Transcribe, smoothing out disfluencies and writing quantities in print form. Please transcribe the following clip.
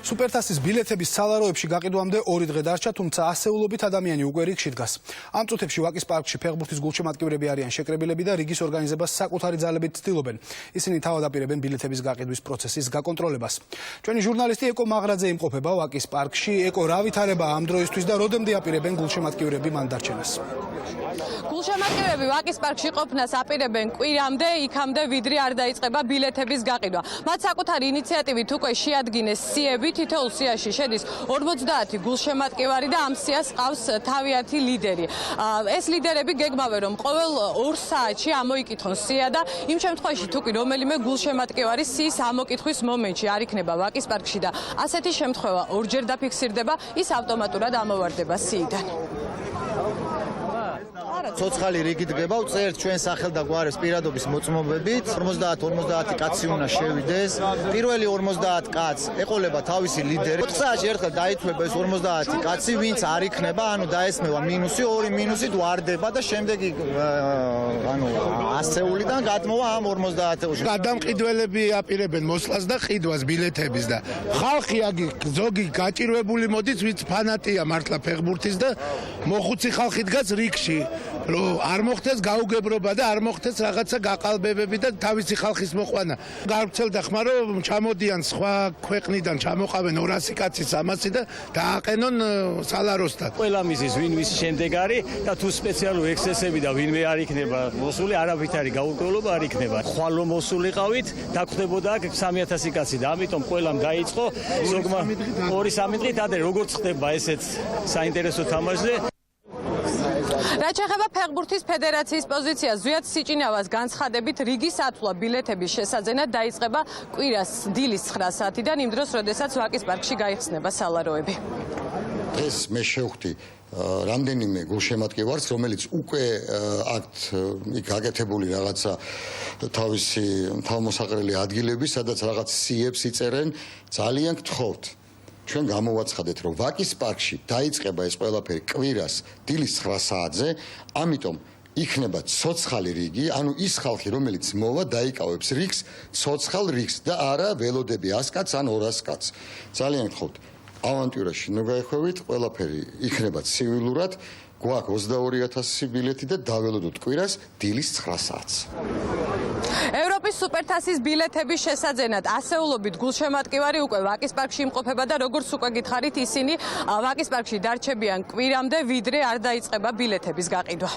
სუპერთასის ბილეთების სალაროებში გაყიდვამდე 2 დღე დარჩა, თუმცა ასეულობით ადამიანი უკვე რიგში დგას. ამ წუთებში ვაკის პარკში ფეხბურთის გულშემატკივრები არიან შეკრებილები და რიგის ორგანიზებას საკუთარი ძალებით ცდილობენ. ისინი თავად აპირებენ ბილეთების გაყიდვის პროცესის გაკონტროლებას. ჩვენი ჟურნალისტი ეკო მაღრაძე იმყოფება ვაკის პარკში. ეკო, რა ვითარებაა ამ დროისთვის და როდემდე აპირებენ გულშემატკივრები მან დარჩენას? გულშემატკივრები ვაკის პარკში ყოფნას აპირებენ კვირამდე, იქამდე ვიდრე არ დაიწყება ბილეთების გაყიდვა. მათ საკუთარი ინიციატივით უკვე შეადგინეს სიები, თითოეულ სიაში შედის 50 გულშემატკივარი და ამ სიას ყავს თავიანთი ლიდერი. ეს ლიდერები გეგმავენ, რომ ყოველ 2 საათში ამოიკითხონ სია და იმ შემთხვევაში თუ კი რომელიმე გულშემატკივარი სიის ამოკითხვის მომენტში არ იქნება ვაკის პარკში და ასეთი შემთხვევა ორჯერ დაფიქსირდება, ის ავტომატურად ამოვარდება სიიდან. Ცოცხალი რიგი დგება, წერთ ჩვენ სახელ და გვარებს პირადობის მოწმობებით. 50 კაცი უნდა შევიდეს. პირველი 50 კაცს ეყოლება თავისი ლიდერი. 4 საათში ერთხელ დაითვება ეს 50 კაცი, ვინც არ იქნება, ანუ დაესმევა მინუსი, 2 მინუსით ვარდება და შემდეგი ასეულიდან გადმოვა ამ 50-ში. გადამყიდველები აპირებენ მოსვლას და ყიდვას ბილეთების და ხალხი ზოგი გაჭირვებული მოდის, ვინც ფანატია მართლა ფეხბურთის და მოხუცი ხალხი დგას რიგში. რომ არ მოხდეს გაუგებრობა და არ მოხდეს რაღაცა გაყალბებები და თავისი ხალხის მოყვანა. გავრცელდა ხმა, რომ ჩამოდიან სხვა ქვეყნიდან, ჩამოყავენ 200 კაცი, 300 და დააყენონ სალაროსთან. ყველა მიზის ვინ ვის შემდეგ არის და თუ სპეციალური ექსცესები და ვინმე არ იქნება მოსული, არავით არის გაურკვევლობა არ იქნება. ხვალო მოსულიყავით, დაგვხდებოდა აქ 3000 კაცი და ამიტომ ყველამ დაიწყო ზოგმა 2-3 დღით ადრე როგორც ხდება ესეც საინტერესო თამაშზე. რაც შეეხება ფეხბურთის ფედერაციის პოზიციას, ზვიად სიჭინავას განცხადებით, რიგის ათვლა ბილეთების შესაძენად დაიწყება კვირას დილის 9 საათიდან, იმ დროს, როდესაც ვაკის პარკში გაიხსნება სალაროები. ეს მე შევხვდი რამდენიმე გულშემატკივარს, რომელიც უკვე აქ გაკეთებული რაღაცა თავისი თავმოსაყრელი ადგილები, სადაც რაღაც სიებს იწერენ, ძალიან გთხოვთ. ჩვენ გამოვაცხადეთ, რომ ვაკის პარკში დაიწყება ეს ყველაფერი კვირას დილის 9 საათზე, ამიტომ იქნება ცოცხალი რიგი, ანუ ის ხალხი, რომელიც მოვა, დაიკავებს რიგს, ცოცხალ რიგს და არა ველოდები 100 კაცს ან 200 კაცს. ძალიან გთხოვთ, ავანტიურაში ნუ გაეხვევით, ყველაფერი იქნება ცივილურად, გვაქვს 22000 ბილეთი და დაველოდოთ კვირას დილის 9 საათს. ევროპის სუპერთასის ბილეთების შესაძენად ასეულობით გულშემატკივარი უკვე ვაკის პარკში იმყოფება და როგორც უკვე გითხარით, ისინი ვაკის პარკში დარჩებიან კვირამდე, ვიდრე არ დაიწყება ბილეთების გაყიდვა.